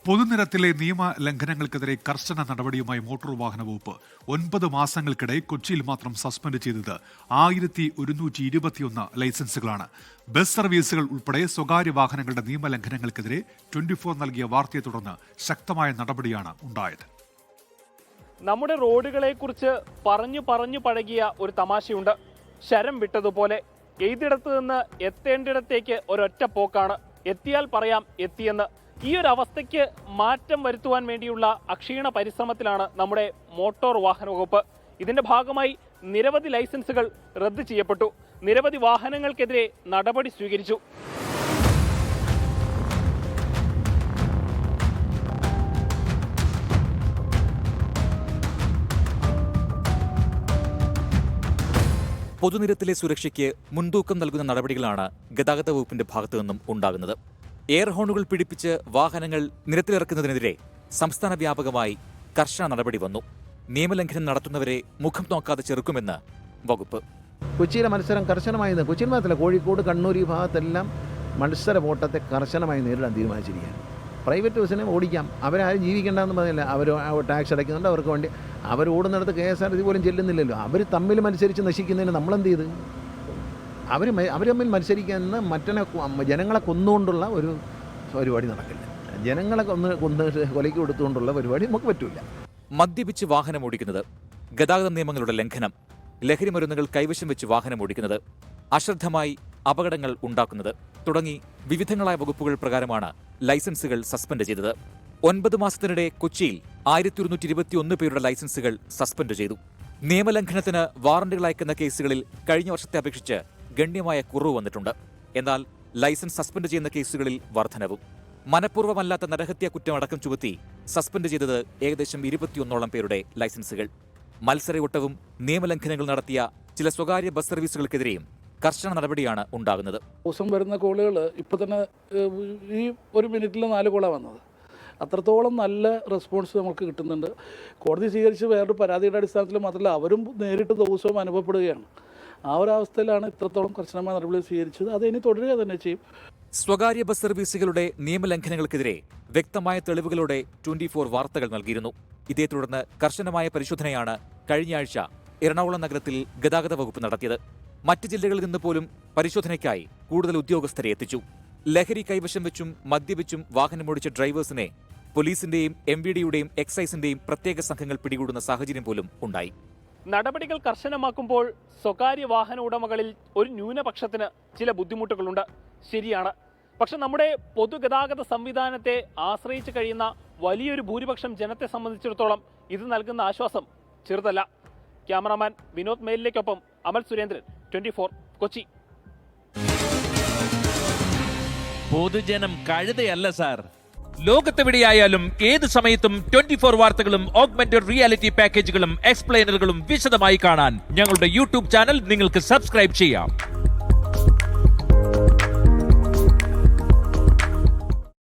പൊതുനിരത്തിലെ നിയമ ലംഘനങ്ങൾക്കെതിരെ കർശന നടപടിയുമായി മോട്ടോർ വാഹന വകുപ്പ് 9 മാസങ്ങൾക്കിടെ കൊച്ചിയിൽ മാത്രം സസ്പെൻഡ് ചെയ്തത് 1121 ലൈസൻസുകളാണ്. ബസ് സർവീസുകൾ ഉൾപ്പെടെ സ്വകാര്യ വാഹനങ്ങളുടെ നിയമലംഘനങ്ങൾക്കെതിരെ 24 നൽകിയ വാർത്തയെ തുടർന്ന് ശക്തമായ നടപടിയാണ് ഉണ്ടായത്. നമ്മുടെ റോഡുകളെക്കുറിച്ച് പറഞ്ഞു പഴകിയ ഒരു തമാശയുണ്ട്. ശരം വിട്ടതുപോലെ എഴുതിടത്ത് നിന്ന് എത്തേണ്ടിടത്തേക്ക് ഒരൊറ്റ പോക്കാണ്. എത്തിയാൽ പറയാം എത്തിയെന്ന്. ഈ ഒരു അവസ്ഥയ്ക്ക് മാറ്റം വരുത്തുവാൻ വേണ്ടിയുള്ള അക്ഷീണ പരിശ്രമത്തിലാണ് നമ്മുടെ മോട്ടോർ വാഹന വകുപ്പ്. ഇതിന്റെ ഭാഗമായി നിരവധി ലൈസൻസുകൾ റദ്ദ് ചെയ്യപ്പെട്ടു. നിരവധി വാഹനങ്ങൾക്കെതിരെ നടപടി സ്വീകരിച്ചു. പൊതുനിരത്തിലെ സുരക്ഷയ്ക്ക് മുൻതൂക്കം നൽകുന്ന നടപടികളാണ് ഗതാഗത വകുപ്പിന്റെ ഭാഗത്തു നിന്നും ഉണ്ടാകുന്നത്. എയർ ഹോണുകൾ പിടിപ്പിച്ച് വാഹനങ്ങൾ നിരത്തിലിറക്കുന്നതിനെതിരെ സംസ്ഥാന വ്യാപകമായി കർശന നടപടി വന്നു. നിയമലംഘനം നടത്തുന്നവരെ മുഖം നോക്കാതെ ചെറുക്കുമെന്ന് വകുപ്പ്. കൊച്ചിയിലെ മത്സരം കർശനമായി, കൊച്ചിയിൽ മാത്രമല്ല, കോഴിക്കോട്, കണ്ണൂർ ഈ ഭാഗത്തെല്ലാം മത്സര ഓട്ടത്തെ കർശനമായി നേരിടാൻ തീരുമാനിച്ചിരിക്കുകയാണ്. പ്രൈവറ്റ് ബസ്സിനെ ഓടിക്കാം, അവരാരും ജീവിക്കേണ്ടതെന്ന് പറഞ്ഞില്ല. അവർ ടാക്സ് അടയ്ക്കുന്നുണ്ട്, അവർക്ക് വേണ്ടി അവർ ഓടുന്നിടത്ത് KSRTC പോലും ചെല്ലുന്നില്ലല്ലോ. അവർ തമ്മിൽ മത്സരിച്ച് നശിക്കുന്നതിന് നമ്മളെന്ത് ചെയ്ത്? അവർ തമ്മിൽ മത്സരിക്കുന്ന ജനങ്ങളെ കൊന്നുകൊണ്ടുള്ള ഒരു പരിപാടി നടക്കില്ല. ജനങ്ങളെ കൊലയ്ക്ക് കൊടുത്തുകൊണ്ടുള്ള പരിപാടി നമുക്ക് പറ്റില്ല. മദ്യപിച്ച് വാഹനം ഓടിക്കുന്നത്, ഗതാഗത നിയമങ്ങളുടെ ലംഘനം, ലഹരി മരുന്നുകൾ കൈവശം വെച്ച് വാഹനം ഓടിക്കുന്നത്, അശ്രദ്ധമായി അപകടങ്ങൾ ഉണ്ടാക്കുന്നത് തുടങ്ങി വിവിധങ്ങളായ വകുപ്പുകൾ പ്രകാരമാണ് ലൈസൻസുകൾ സസ്പെൻഡ് ചെയ്തത്. 9 മാസത്തിനിടെ കൊച്ചിയിൽ 1121 പേരുടെ ലൈസൻസുകൾ സസ്പെൻഡ് ചെയ്തു. നിയമലംഘനത്തിന് വാറന്റുകൾ അയക്കുന്ന കേസുകളിൽ കഴിഞ്ഞ വർഷത്തെ അപേക്ഷിച്ച് ഗണ്യമായ കുറവ് വന്നിട്ടുണ്ട്. എന്നാൽ ലൈസൻസ് സസ്പെൻഡ് ചെയ്യുന്ന കേസുകളിൽ വർധനവും. മനഃപൂർവ്വമല്ലാത്ത നരഹത്യാ കുറ്റമടക്കം ചുമത്തി സസ്പെൻഡ് ചെയ്തത് ഏകദേശം 21ഓളം പേരുടെ ലൈസൻസുകൾ. മത്സരയോട്ടവും നിയമലംഘനങ്ങൾ നടത്തിയ ചില സ്വകാര്യ ബസ് സർവീസുകൾക്കെതിരെയും കർശന നടപടിയാണ് ഉണ്ടാകുന്നത്. ദിവസം വരുന്ന കോളുകൾ ഇപ്പോൾ തന്നെ ഈ 1 മിനിറ്റിൽ 4 കോളാണ് വന്നത്. അത്രത്തോളം നല്ല റെസ്പോൺസ് നമുക്ക് കിട്ടുന്നുണ്ട്. കോടതി സ്വീകരിച്ച് വേറൊരു പരാതിയുടെ അടിസ്ഥാനത്തിൽ മാത്രമല്ല, അവരും നേരിട്ട് ദിവസവും അനുഭവപ്പെടുകയാണ്. ആ ഒരു അവസ്ഥയിലാണ് ഇത്രത്തോളം കർശനമായ നടപടി സ്വീകരിച്ചത്. അത് ഇനി തുടരുക തന്നെ ചെയ്യും. സ്വകാര്യ ബസ് സർവീസുകളുടെ നിയമലംഘനങ്ങൾക്കെതിരെ വ്യക്തമായ തെളിവുകളോടെ 24 വാർത്തകൾ നൽകിയിരുന്നു. ഇതേ തുടർന്ന് കർശനമായ പരിശോധനയാണ് കഴിഞ്ഞയാഴ്ച എറണാകുളം നഗരത്തിൽ ഗതാഗത വകുപ്പ് നടത്തിയത്. മറ്റ് ജില്ലകളിൽ നിന്ന് പോലും പരിശോധനയ്ക്കായി കൂടുതൽ ഉദ്യോഗസ്ഥരെ എത്തിച്ചു. ലഹരി കൈവശം വെച്ചും മദ്യപിച്ചും വാഹനമോടിച്ച ഡ്രൈവേഴ്സിനെ പോലീസിന്റെയും MVDയുടെയും എക്സൈസിന്റെയും പ്രത്യേക സംഘങ്ങൾ പിടികൂടുന്ന സാഹചര്യം പോലും ഉണ്ടായി. നടപടികൾ കർശനമാക്കുമ്പോൾ സ്വകാര്യ വാഹന ഉടമകളിൽ ഒരു ന്യൂനപക്ഷത്തിന് ചില ബുദ്ധിമുട്ടുകളുണ്ട്. ശരിയാണ്. പക്ഷെ നമ്മുടെ പൊതുഗതാഗത സംവിധാനത്തെ ആശ്രയിച്ച് കഴിയുന്ന വലിയൊരു ഭൂരിപക്ഷം ജനത്തെ സംബന്ധിച്ചിടത്തോളം ഇത് നൽകുന്ന ആശ്വാസം ചെറുതല്ല. ക്യാമറാമാൻ വിനോദ് മേലിലേക്കൊപ്പം അമൽ സുരേന്ദ്രൻ, 24 കൊച്ചി. പൊതുജനം കഴുതയല്ല സാർ. ലോകത്തെവിടെയായാലും ഏത് സമയത്തും 24 വാർത്തകളും ഓഗ്മെന്റഡ് റിയാലിറ്റി പാക്കേജുകളും എക്സ്പ്ലെയിനറുകളും വിശദമായി കാണാൻ ഞങ്ങളുടെ YouTube ചാനൽ നിങ്ങൾക്ക് സബ്സ്ക്രൈബ് ചെയ്യാം.